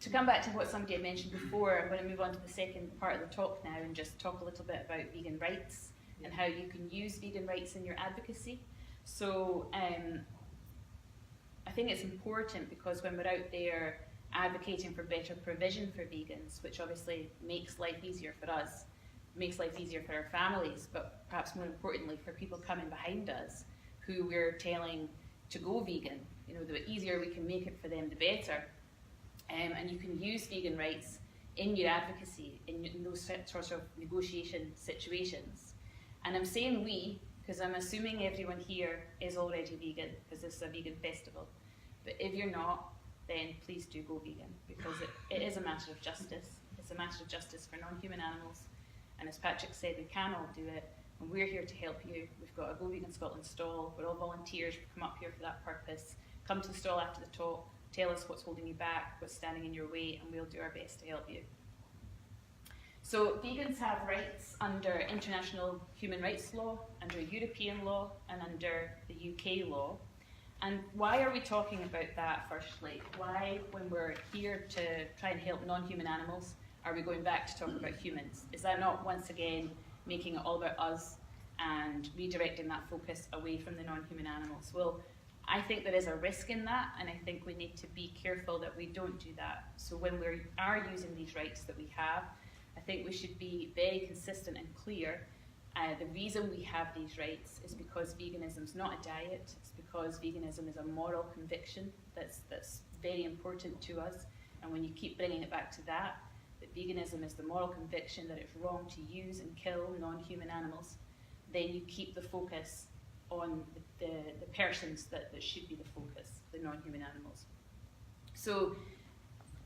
to come back to what somebody had mentioned before, I'm going to move on to the second part of the talk now and just talk a little bit about vegan rights and how you can use vegan rights in your advocacy. So I think it's important because when we're out there advocating for better provision for vegans, which obviously makes life easier for us, makes life easier for our families, but perhaps more importantly for people coming behind us who we're telling to go vegan. You know, the easier we can make it for them, the better. And you can use vegan rights in your advocacy, in those sorts of negotiation situations. And I'm saying we, because I'm assuming everyone here is already vegan, because this is a vegan festival. But if you're not, then please do go vegan, because it is a matter of justice. It's a matter of justice for non-human animals. And as Patrick said, we can all do it, and we're here to help you. We've got a Go Vegan Scotland stall. We're all volunteers. We've come up here for that purpose. Come to the stall after the talk. Tell us what's holding you back, what's standing in your way, and we'll do our best to help you. So vegans have rights under international human rights law, under European law, and under the UK law. And why are we talking about that firstly? Why, when we're here to try and help non-human animals, are we going back to talk about humans? Is that not once again making it all about us and redirecting that focus away from the non-human animals? Well, I think there is a risk in that, and I think we need to be careful that we don't do that. So when we are using these rights that we have, I think we should be very consistent and clear. The reason we have these rights is because veganism is not a diet. It's because veganism is a moral conviction that's very important to us. And when you keep bringing it back to that veganism is the moral conviction that it's wrong to use and kill non-human animals, then you keep the focus on the persons that should be the focus, the non-human animals. So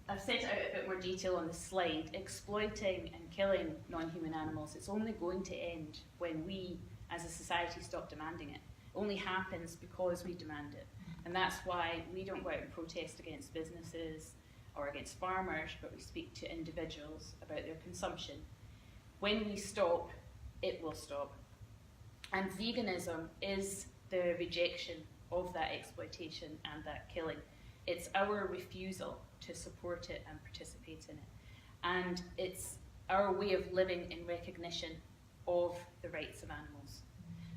I've set out a bit more detail on the slide. Exploiting and killing non-human animals, it's only going to end when we, as a society, stop demanding it. It only happens because we demand it. And that's why we don't go out and protest against businesses or against farmers, but we speak to individuals about their consumption. When we stop, it will stop. And veganism is the rejection of that exploitation and that killing. It's our refusal to support it and participate in it. And it's our way of living in recognition of the rights of animals.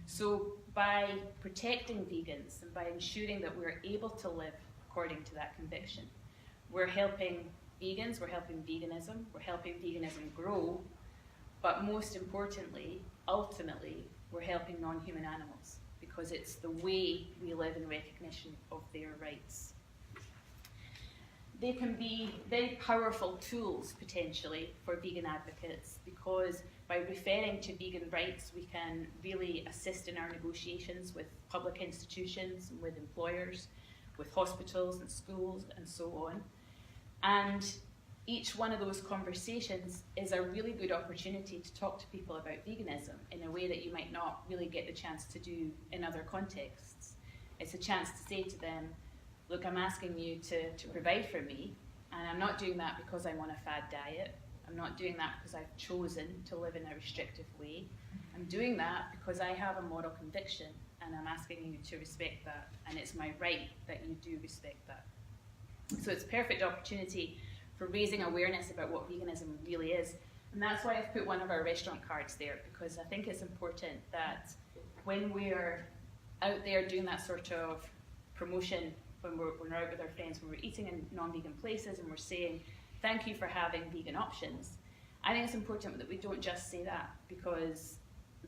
So by protecting vegans and by ensuring that we're able to live according to that conviction, we're helping vegans, we're helping veganism, we're helping veganism grow, but most importantly, ultimately, we're helping non-human animals because it's the way we live in recognition of their rights. They can be very powerful tools, potentially, for vegan advocates because by referring to vegan rights, we can really assist in our negotiations with public institutions and with employers, with hospitals and schools and so on. And each one of those conversations is a really good opportunity to talk to people about veganism in a way that you might not really get the chance to do in other contexts. It's a chance to say to them, look, I'm asking you to provide for me, and I'm not doing that because I'm on a fad diet. I'm not doing that because I've chosen to live in a restrictive way. I'm doing that because I have a moral conviction, and I'm asking you to respect that, and it's my right that you do respect that. So it's a perfect opportunity for raising awareness about what veganism really is. And that's why I've put one of our restaurant cards there, because I think it's important that when we're out there doing that sort of promotion, when we're out with our friends, when we're eating in non-vegan places and we're saying, thank you for having vegan options, I think it's important that we don't just say that, because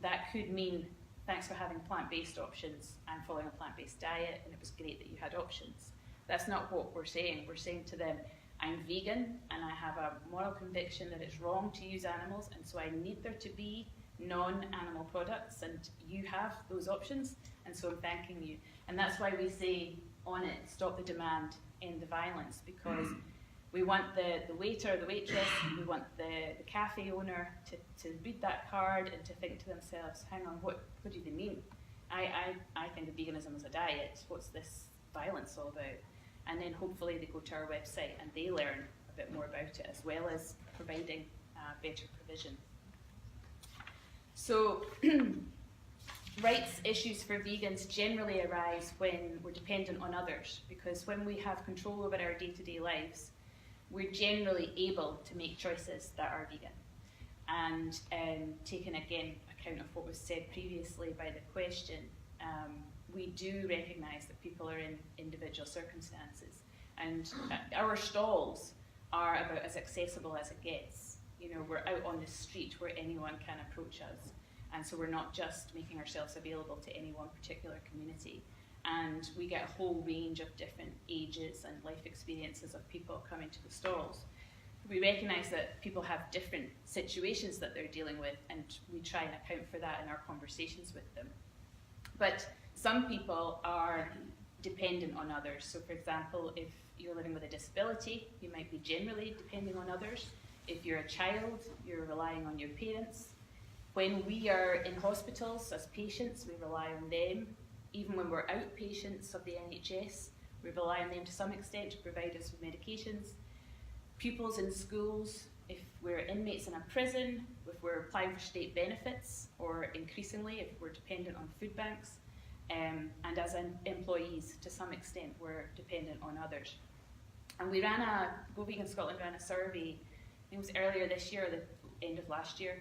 that could mean, thanks for having plant-based options, I'm following a plant-based diet and it was great that you had options. That's not what we're saying. We're saying to them, I'm vegan and I have a moral conviction that it's wrong to use animals, and so I need there to be non-animal products, and you have those options, and so I'm thanking you. And that's why we say on it, stop the demand, end the violence, because we want the waiter, the waitress, we want the cafe owner to read that card and to think to themselves, hang on, what do they mean? I think of veganism as a diet. What's this violence all about? And then hopefully they go to our website and they learn a bit more about it, as well as providing better provision. So rights issues for vegans generally arise when we're dependent on others, because when we have control over our day-to-day lives, we're generally able to make choices that are vegan. And taking again account of what was said previously by the question, we do recognise that people are in individual circumstances, and our stalls are about as accessible as it gets. You know, we're out on the street where anyone can approach us, and so we're not just making ourselves available to any one particular community. And we get a whole range of different ages and life experiences of people coming to the stalls. We recognise that people have different situations that they're dealing with, and we try and account for that in our conversations with them. But some people are dependent on others. So for example, if you're living with a disability, you might be generally depending on others. If you're a child, you're relying on your parents. When we are in hospitals as patients, we rely on them. Even when we're outpatients of the NHS, we rely on them to some extent to provide us with medications. Pupils in schools, if we're inmates in a prison, if we're applying for state benefits, or increasingly if we're dependent on food banks, and as employees, to some extent, we're dependent on others. And we Go Vegan Scotland ran a survey, I think it was earlier this year, the end of last year,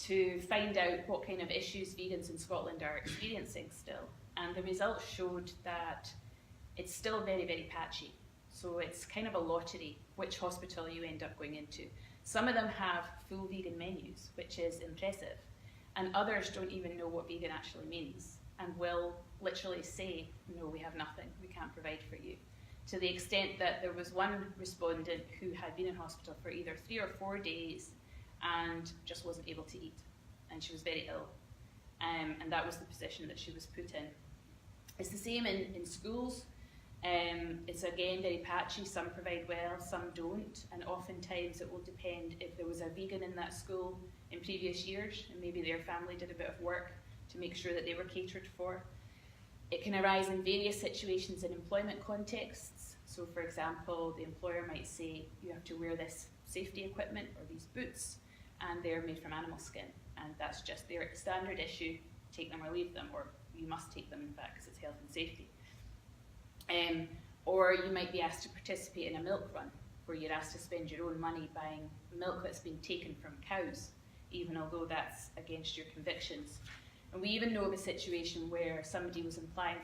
to find out what kind of issues vegans in Scotland are experiencing still. And the results showed that it's still very, very patchy. So it's kind of a lottery which hospital you end up going into. Some of them have full vegan menus, which is impressive, and others don't even know what vegan actually means, and will literally say, no, we have nothing, we can't provide for you. To the extent that there was one respondent who had been in hospital for either 3 or 4 days and just wasn't able to eat, and she was very ill. And that was the position that she was put in. It's the same in schools. It's again very patchy. Some provide well, some don't, and oftentimes it will depend if there was a vegan in that school in previous years, and maybe their family did a bit of work to make sure that they were catered for. It can arise in various situations in employment contexts. So for example, the employer might say, you have to wear this safety equipment or these boots, and they're made from animal skin, and that's just their standard issue, take them or leave them, or you must take them in fact because it's health and safety. Or you might be asked to participate in a milk run, where you're asked to spend your own money buying milk that's been taken from cows, even although that's against your convictions. And we even know of a situation where somebody was applying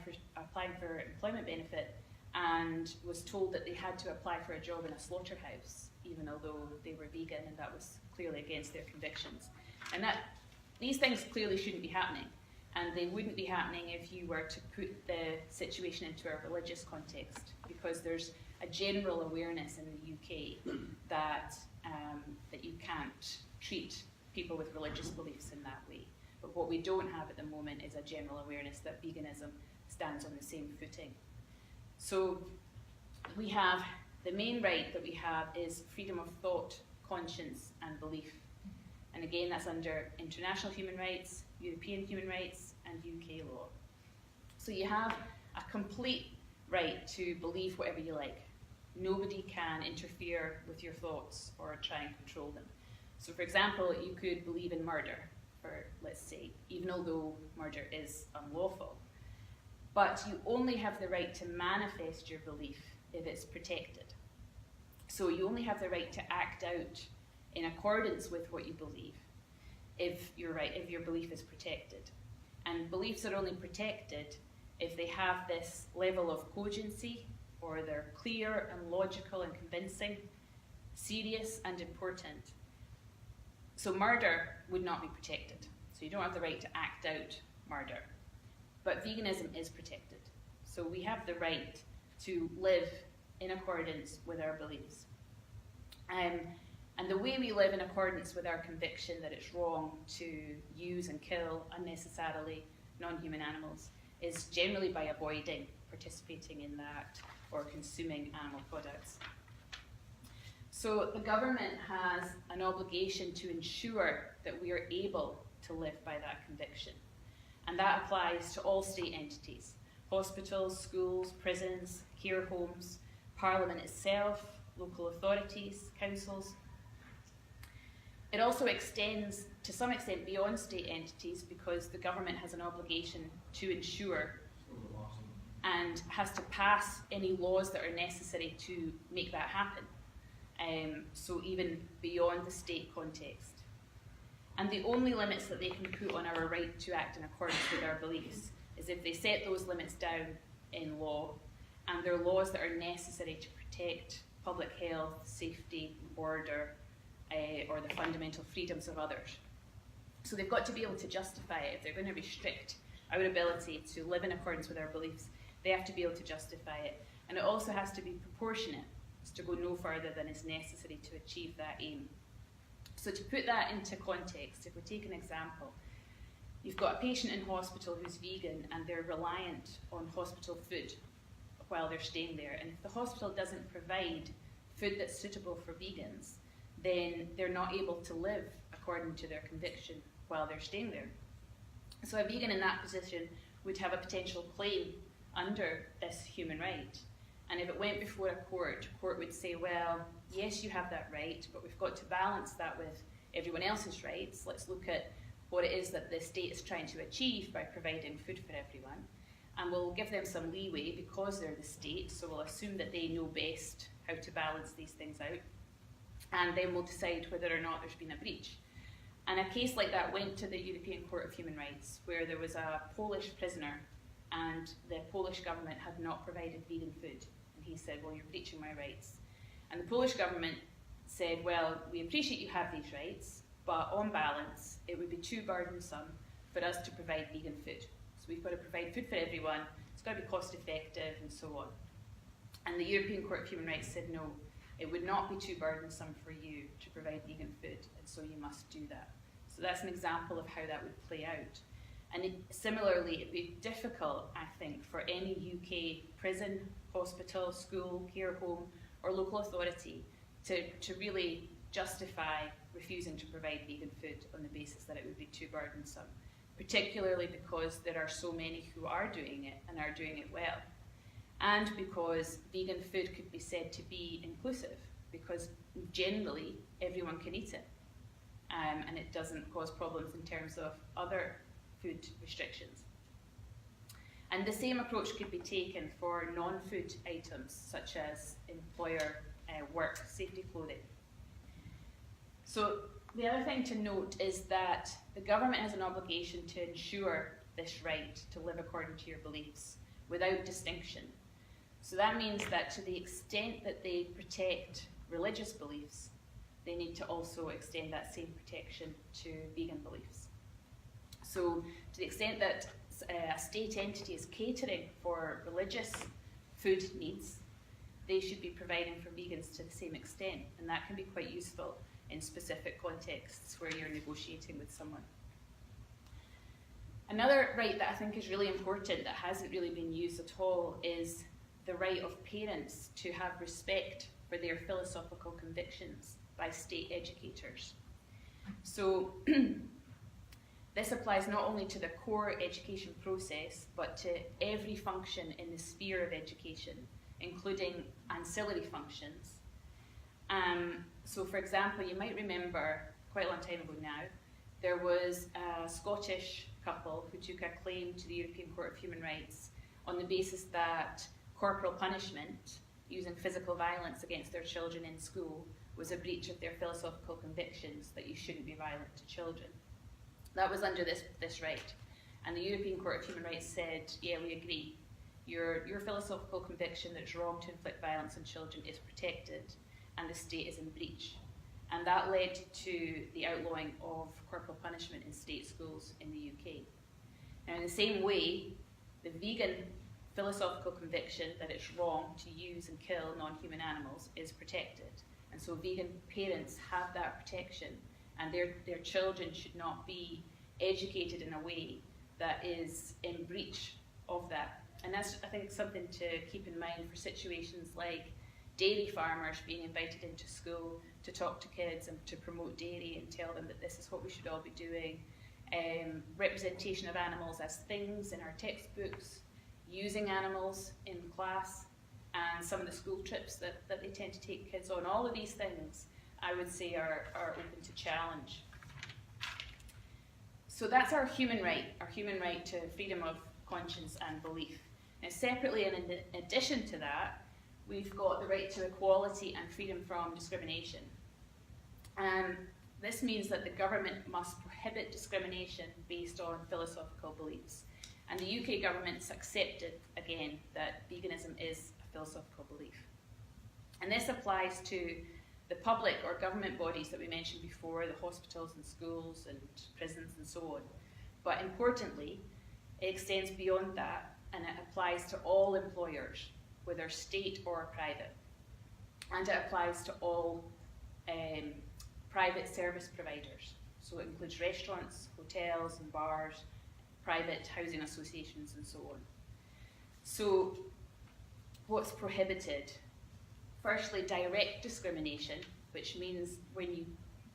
for employment benefit and was told that they had to apply for a job in a slaughterhouse, even although they were vegan, and that was clearly against their convictions. And these things clearly shouldn't be happening. And they wouldn't be happening if you were to put the situation into a religious context, because there's a general awareness in the UK that you can't treat people with religious beliefs in that way. But what we don't have at the moment is a general awareness that veganism stands on the same footing. So we have, the main right that we have is freedom of thought, conscience, and belief. And again, that's under international human rights, European human rights, and UK law. So you have a complete right to believe whatever you like. Nobody can interfere with your thoughts or try and control them. So for example, you could believe in murder, for, let's say, even although murder is unlawful. But you only have the right to manifest your belief if it's protected. So you only have the right to act out in accordance with what you believe if your belief is protected. And beliefs are only protected if they have this level of cogency, or they're clear and logical and convincing, serious and important. So murder would not be protected. So you don't have the right to act out murder. But veganism is protected. So we have the right to live in accordance with our beliefs. And the way we live in accordance with our conviction that it's wrong to use and kill unnecessarily non-human animals is generally by avoiding participating in that or consuming animal products. So the government has an obligation to ensure that we are able to live by that conviction. And that applies to all state entities: hospitals, schools, prisons, care homes, Parliament itself, local authorities, councils. It also extends to some extent beyond state entities, because the government has an obligation to ensure and has to pass any laws that are necessary to make that happen. so even beyond the state context. And the only limits that they can put on our right to act in accordance with our beliefs is if they set those limits down in law, and they're laws that are necessary to protect public health, safety, order, or the fundamental freedoms of others. So they've got to be able to justify it. If they're going to restrict our ability to live in accordance with our beliefs, they have to be able to justify it. And it also has to be proportionate, it's to go no further than is necessary to achieve that aim. So to put that into context, if we take an example, you've got a patient in hospital who's vegan and they're reliant on hospital food while they're staying there. And if the hospital doesn't provide food that's suitable for vegans, then they're not able to live according to their conviction while they're staying there. So a vegan in that position would have a potential claim under this human right. And if it went before a court would say, well, yes, you have that right, but we've got to balance that with everyone else's rights. Let's look at what it is that the state is trying to achieve by providing food for everyone. And we'll give them some leeway because they're the state, so we'll assume that they know best how to balance these things out. And then we'll decide whether or not there's been a breach. And a case like that went to the European Court of Human Rights, where there was a Polish prisoner and the Polish government had not provided vegan food. And he said, well, you're breaching my rights. And the Polish government said, well, we appreciate you have these rights, but on balance, it would be too burdensome for us to provide vegan food. So we've got to provide food for everyone, it's got to be cost effective and so on. And the European Court of Human Rights said, no, it would not be too burdensome for you to provide vegan food, and so you must do that. So that's an example of how that would play out. And similarly, it'd be difficult, I think, for any UK prison, hospital, school, care home, or local authority to really justify refusing to provide vegan food on the basis that it would be too burdensome, particularly because there are so many who are doing it and are doing it well. And because vegan food could be said to be inclusive, because generally everyone can eat it, and it doesn't cause problems in terms of other food restrictions. And the same approach could be taken for non-food items, such as employer work, safety clothing. So the other thing to note is that the government has an obligation to ensure this right to live according to your beliefs without distinction. So that means that to the extent that they protect religious beliefs, they need to also extend that same protection to vegan beliefs. So to the extent that a state entity is catering for religious food needs, they should be providing for vegans to the same extent, and that can be quite useful in specific contexts where you're negotiating with someone. Another right that I think is really important that hasn't really been used at all is the right of parents to have respect for their philosophical convictions by state educators. So this applies not only to the core education process, but to every function in the sphere of education, including ancillary functions. So for example, you might remember, quite a long time ago now, there was a Scottish couple who took a claim to the European Court of Human Rights on the basis that corporal punishment, using physical violence against their children in school, was a breach of their philosophical convictions that you shouldn't be violent to children. That was under this right. And the European Court of Human Rights said, yeah, we agree. Your philosophical conviction that it's wrong to inflict violence on children is protected, and the state is in breach. And that led to the outlawing of corporal punishment in state schools in the UK. Now, in the same way, the vegan philosophical conviction that it's wrong to use and kill non-human animals is protected. And so vegan parents have that protection, and their children should not be educated in a way that is in breach of that. And that's, I think, something to keep in mind for situations like dairy farmers being invited into school to talk to kids and to promote dairy and tell them that this is what we should all be doing. Representation of animals as things in our textbooks, using animals in class, and some of the school trips that they tend to take kids on. All of these things, I would say, are open to challenge. So that's our human right to freedom of conscience and belief. Now, separately and in addition to that, we've got the right to equality and freedom from discrimination. This means that the government must prohibit discrimination based on philosophical beliefs. And the UK government's accepted, again, that veganism is a philosophical belief. And this applies to the public or government bodies that we mentioned before, the hospitals and schools and prisons and so on. But importantly, it extends beyond that, and it applies to all employers, whether state or private. And it applies to all private service providers. So it includes restaurants, hotels and bars, private housing associations and so on. So what's prohibited? Firstly, direct discrimination, which means when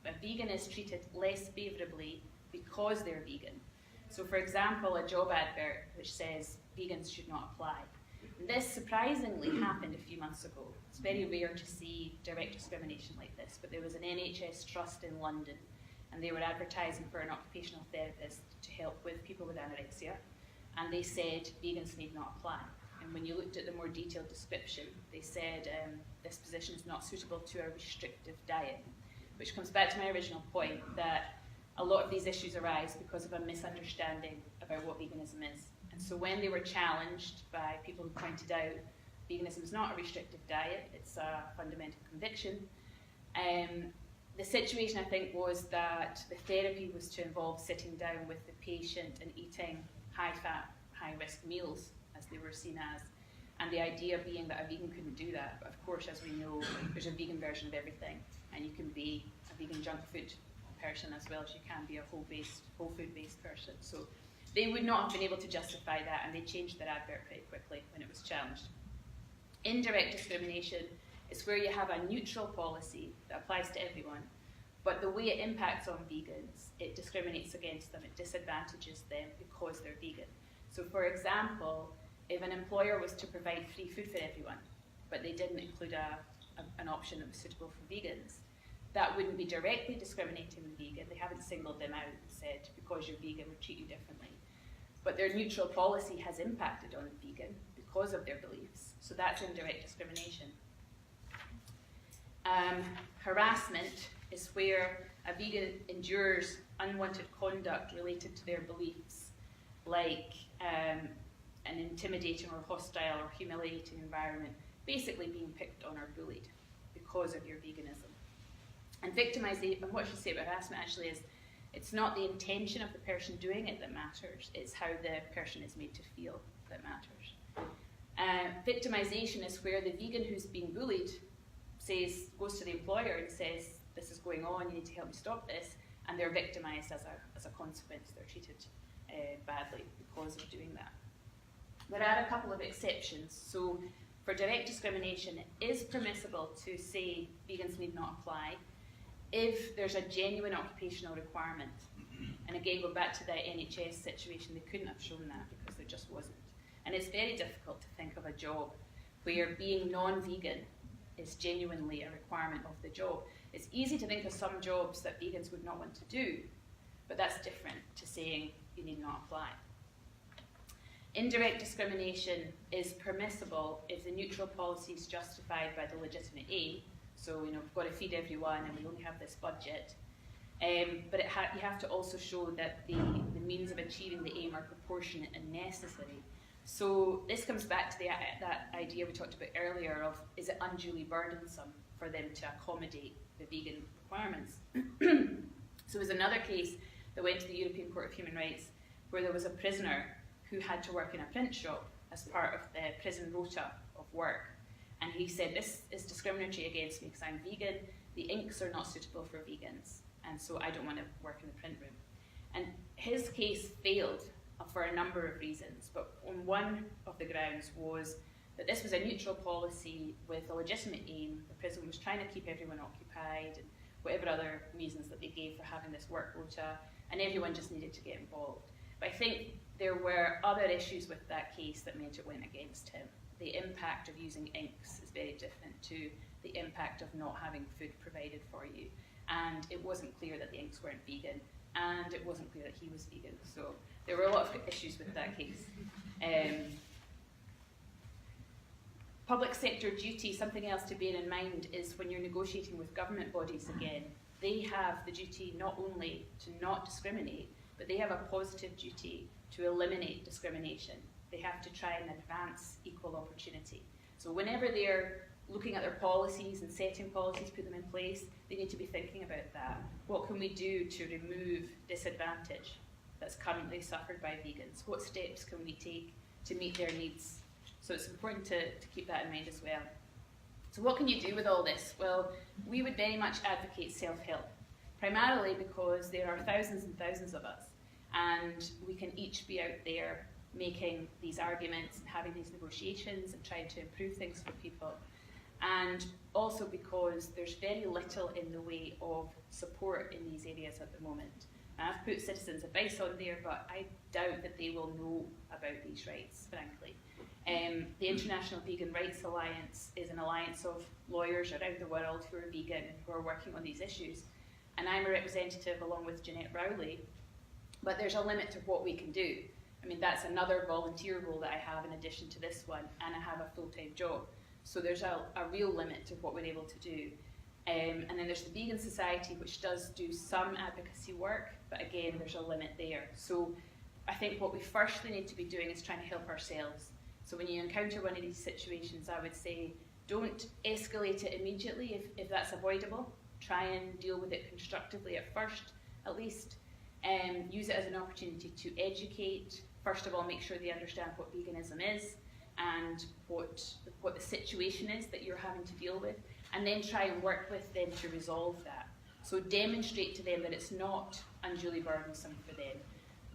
a vegan is treated less favourably because they're vegan. So for example, a job advert which says vegans should not apply. And this surprisingly happened a few months ago. It's very rare to see direct discrimination like this, but there was an NHS trust in London, and they were advertising for an occupational therapist to help with people with anorexia, and they said vegans need not apply. And when you looked at the more detailed description, they said this position is not suitable to a restrictive diet, which comes back to my original point that a lot of these issues arise because of a misunderstanding about what veganism is. And so when they were challenged by people who pointed out veganism is not a restrictive diet, it's a fundamental conviction, the situation, I think, was that the therapy was to involve sitting down with the patient and eating high-fat, high-risk meals, as they were seen as, and the idea being that a vegan couldn't do that. But of course, as we know, there's a vegan version of everything, and you can be a vegan junk food person as well as you can be a whole food-based person. So they would not have been able to justify that, and they changed their advert pretty quickly when it was challenged. Indirect discrimination is where you have a neutral policy that applies to everyone, but the way it impacts on vegans, it discriminates against them, it disadvantages them because they're vegan. So for example, if an employer was to provide free food for everyone, but they didn't include an option that was suitable for vegans, that wouldn't be directly discriminating the vegan. They haven't singled them out and said, because you're vegan, we treat you differently. But their neutral policy has impacted on the vegan because of their beliefs. So that's indirect discrimination. Harassment is where a vegan endures unwanted conduct related to their beliefs, like an intimidating or hostile or humiliating environment, basically being picked on or bullied because of your veganism. And victimization, and what I should say about harassment actually is, it's not the intention of the person doing it that matters, it's how the person is made to feel that matters. Victimization is where the vegan who's being bullied goes to the employer and says, this is going on, you need to help me stop this, and they're victimized as a consequence. They're treated badly because of doing that. There are a couple of exceptions. So for direct discrimination, it is permissible to say vegans need not apply if there's a genuine occupational requirement. And again, go back to the NHS situation, they couldn't have shown that because there just wasn't. And it's very difficult to think of a job where being non-vegan is genuinely a requirement of the job. It's easy to think of some jobs that vegans would not want to do, but that's different to saying you need not apply. Indirect discrimination is permissible if the neutral policy is justified by the legitimate aim. So, we've got to feed everyone and we only have this budget. But you have to also show that the means of achieving the aim are proportionate and necessary. So this comes back to that idea we talked about earlier of, is it unduly burdensome for them to accommodate the vegan requirements? So there was another case that went to the European Court of Human Rights where there was a prisoner who had to work in a print shop as part of the prison rota of work. And he said, this is discriminatory against me because I'm vegan, the inks are not suitable for vegans, and so I don't want to work in the print room. And his case failed for a number of reasons, but on one of the grounds was that this was a neutral policy with a legitimate aim. The prison was trying to keep everyone occupied, and whatever other reasons that they gave for having this work rota, and everyone just needed to get involved. But I think there were other issues with that case that meant it went against him. The impact of using inks is very different to the impact of not having food provided for you. And it wasn't clear that the inks weren't vegan, and it wasn't clear that he was vegan. So there were a lot of issues with that case. Public sector duty, something else to bear in mind is when you're negotiating with government bodies again, they have the duty not only to not discriminate, but they have a positive duty to eliminate discrimination. They have to try and advance equal opportunity. So whenever they're looking at their policies and setting policies, put them in place, they need to be thinking about that. What can we do to remove disadvantage that's currently suffered by vegans? What steps can we take to meet their needs? So it's important to keep that in mind as well. So what can you do with all this? Well, we would very much advocate self-help, primarily because there are thousands and thousands of us, and we can each be out there making these arguments and having these negotiations and trying to improve things for people. And also because there's very little in the way of support in these areas at the moment. And I've put citizens' advice on there, but I doubt that they will know about these rights, frankly. The International Vegan Rights Alliance is an alliance of lawyers around the world who are vegan and who are working on these issues. And I'm a representative along with Jeanette Rowley, but there's a limit to what we can do. I mean, that's another volunteer role that I have in addition to this one, and I have a full-time job. So there's a real limit to what we're able to do. And then there's the Vegan Society, which does do some advocacy work, but again, there's a limit there. So I think what we firstly need to be doing is trying to help ourselves. So when you encounter one of these situations, I would say, don't escalate it immediately if that's avoidable. Try and deal with it constructively at first, at least. Use it as an opportunity to educate. First of all, make sure they understand what veganism is and what the situation is that you're having to deal with, and then try and work with them to resolve that. So demonstrate to them that it's not unduly burdensome for them.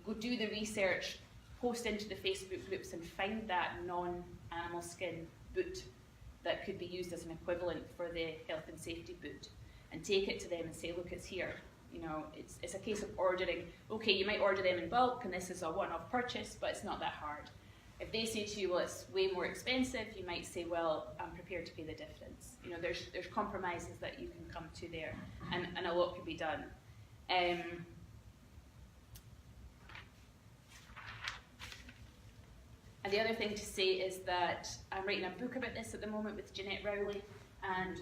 Go do the research, post into the Facebook groups and find that non-animal skin boot that could be used as an equivalent for the health and safety boot, and take it to them and say, look, it's here. You know, it's a case of ordering. Okay, you might order them in bulk and this is a one-off purchase, but it's not that hard. If they say to you, well, it's way more expensive, you might say, well, I'm prepared to pay the difference. You know, there's compromises that you can come to there, and a lot can be done. And the other thing to say is that I'm writing a book about this at the moment with Jeanette Rowley, and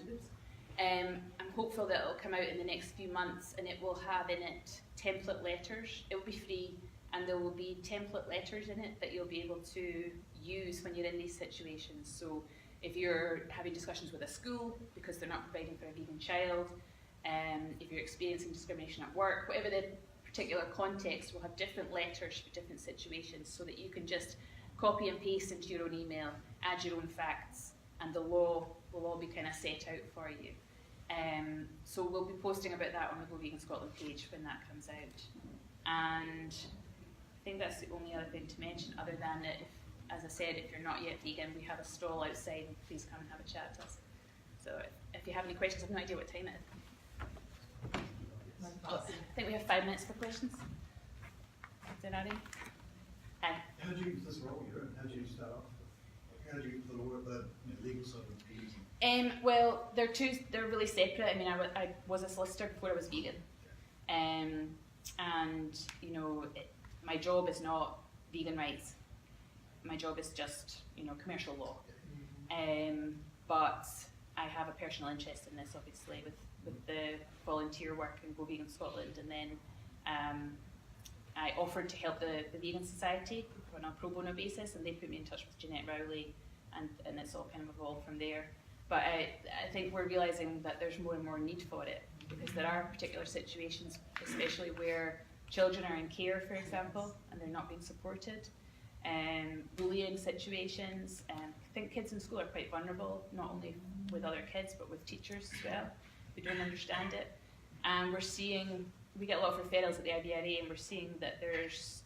I'm hopeful that it'll come out in the next few months, and it will have in it template letters. It will be free, and there will be template letters in it that you'll be able to use when you're in these situations. So if you're having discussions with a school because they're not providing for a vegan child, if you're experiencing discrimination at work, whatever the particular context, we'll have different letters for different situations so that you can just copy and paste into your own email, add your own facts, and the law will all be kind of set out for you. So we'll be posting about that on the Go Vegan Scotland page when that comes out. And I think that's the only other thing to mention, other than that, as I said, if you're not yet vegan, we have a stall outside, and please come and have a chat to us. So if you have any questions, I have no idea what time it is. I think we have 5 minutes for questions. Is there any? Hi. How do you, this role you're in, how do you start off? How do you get the legal side of things? Well, they're really separate. I mean, I was a solicitor before I was vegan. And, you know, my job is not vegan rights. My job is just, you know, commercial law. But I have a personal interest in this, obviously, with the volunteer work in Go Vegan Scotland. And then I offered to help the Vegan Society on a pro bono basis, and they put me in touch with Jeanette Rowley, and it's all kind of evolved from there. But I think we're realising that there's more and more need for it, because there are particular situations, especially where children are in care, for example, and they're not being supported. Bullying situations. I think kids in school are quite vulnerable, not only with other kids, but with teachers as well, who don't understand it. And we get a lot of referrals at the IVRA, and we're seeing that there's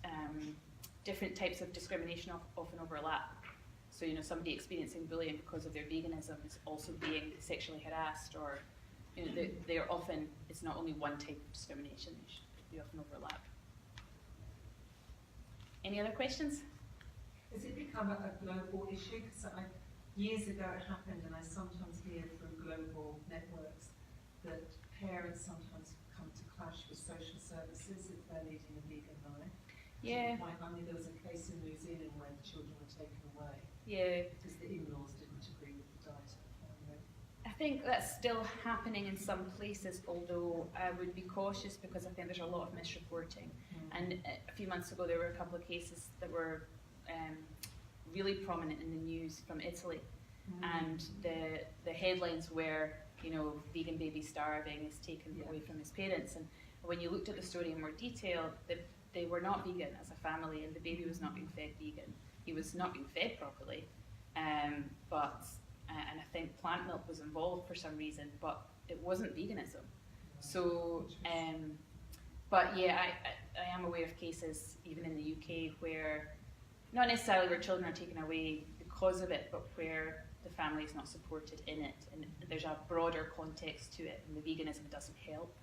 different types of discrimination often overlap. So, you know, somebody experiencing bullying because of their veganism is also being sexually harassed, or, you know, they're often, it's not only one type of discrimination, they often overlap. Any other questions? Has it become a global issue? Because years ago it happened, and I sometimes hear from global networks that parents sometimes come to clash with social services if they're leading a vegan life. Yeah. There was a case in New Zealand where the children were taken away. Yeah. Because the in-laws didn't agree with think that's still happening in some places, although I would be cautious because I think there's a lot of misreporting. And a few months ago there were a couple of cases that were really prominent in the news from Italy, and the headlines were, you know, vegan baby starving is taken away from his parents, and when you looked at the story in more detail, they were not vegan as a family, and the baby was not being fed vegan. He was not being fed properly, and I think plant milk was involved for some reason, but it wasn't veganism. So, but yeah, I am aware of cases, even in the UK, where, not necessarily where children are taken away because of it, but where the family is not supported in it, and there's a broader context to it, and the veganism doesn't help.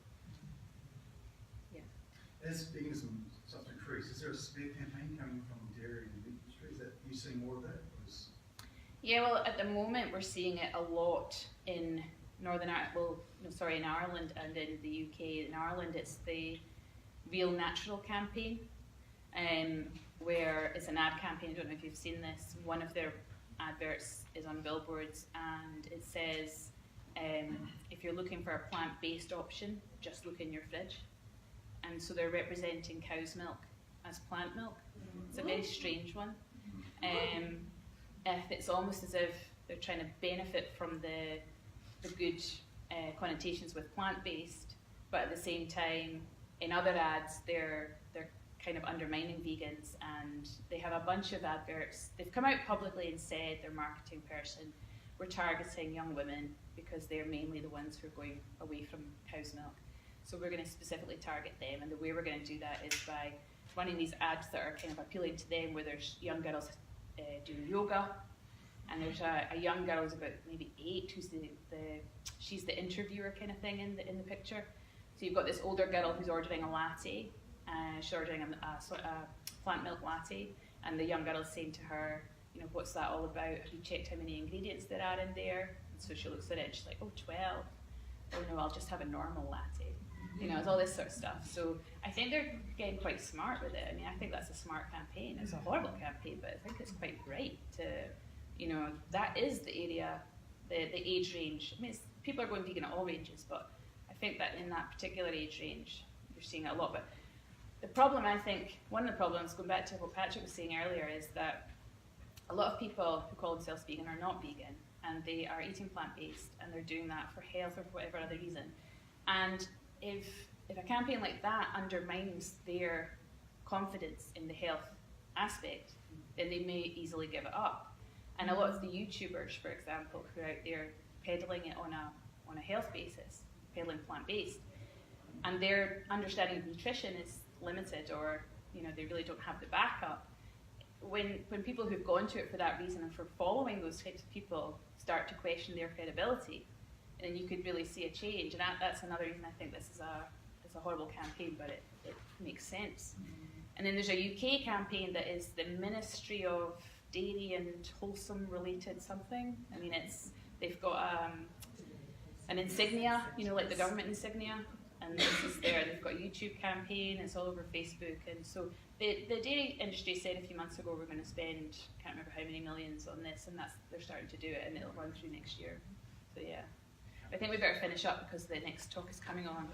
Yeah. As veganism starts to increase, is there a smear campaign coming from dairy and meat industries that you see more of that? Yeah, well, at the moment we're seeing it a lot in Northern Ireland, well, no, sorry, in Ireland and in the UK. In Ireland, it's the Real Natural campaign, where it's an ad campaign. I don't know if you've seen this. One of their adverts is on billboards, and it says, if you're looking for a plant-based option, just look in your fridge. And so they're representing cow's milk as plant milk. It's a very strange one. It's almost as if they're trying to benefit from the good connotations with plant-based, but at the same time, in other ads, they're kind of undermining vegans, and they have a bunch of adverts. They've come out publicly and said, their marketing person, we're targeting young women because they're mainly the ones who are going away from cow's milk. So we're going to specifically target them, and the way we're going to do that is by running these ads that are kind of appealing to them, where there's young girls doing yoga, and there's a young girl who's about maybe 8 who's she's the interviewer kind of thing in the picture. So you've got this older girl who's ordering a latte, she's ordering a plant milk latte, and the young girl is saying to her, you know, what's that all about? Have you checked how many ingredients there are in there? And so she looks at it and she's like, oh, 12. Oh no, I'll just have a normal latte. You know, it's all this sort of stuff. So I think they're getting quite smart with it. I mean, I think that's a smart campaign. It's a horrible campaign, but I think it's quite bright to, you know, that is the area, the age range. I mean, people are going vegan at all ranges, but I think that in that particular age range, you're seeing it a lot. But the problem, I think, one of the problems, going back to what Patrick was saying earlier, is that a lot of people who call themselves vegan are not vegan, and they are eating plant-based, and they're doing that for health or for whatever other reason. And if a campaign like that undermines their confidence in the health aspect, then they may easily give it up. And a lot of the YouTubers, for example, who are out there peddling it on a health basis, peddling plant-based, and their understanding of nutrition is limited, or, you know, they really don't have the backup. When people who've gone to it for that reason and for following those types of people start to question their credibility, then you could really see a change. And that's another reason I think this is a horrible campaign, but it makes sense. And then there's a UK campaign that is the Ministry of Dairy and Wholesome Related something. I mean, they've got an insignia, you know, like the government insignia, and this is there. They've got a YouTube campaign, it's all over Facebook, and so the dairy industry said a few months ago we're going to spend, can't remember how many millions on this, and they're starting to do it, and it'll run through next year. So yeah. I think we better finish up because the next talk is coming on.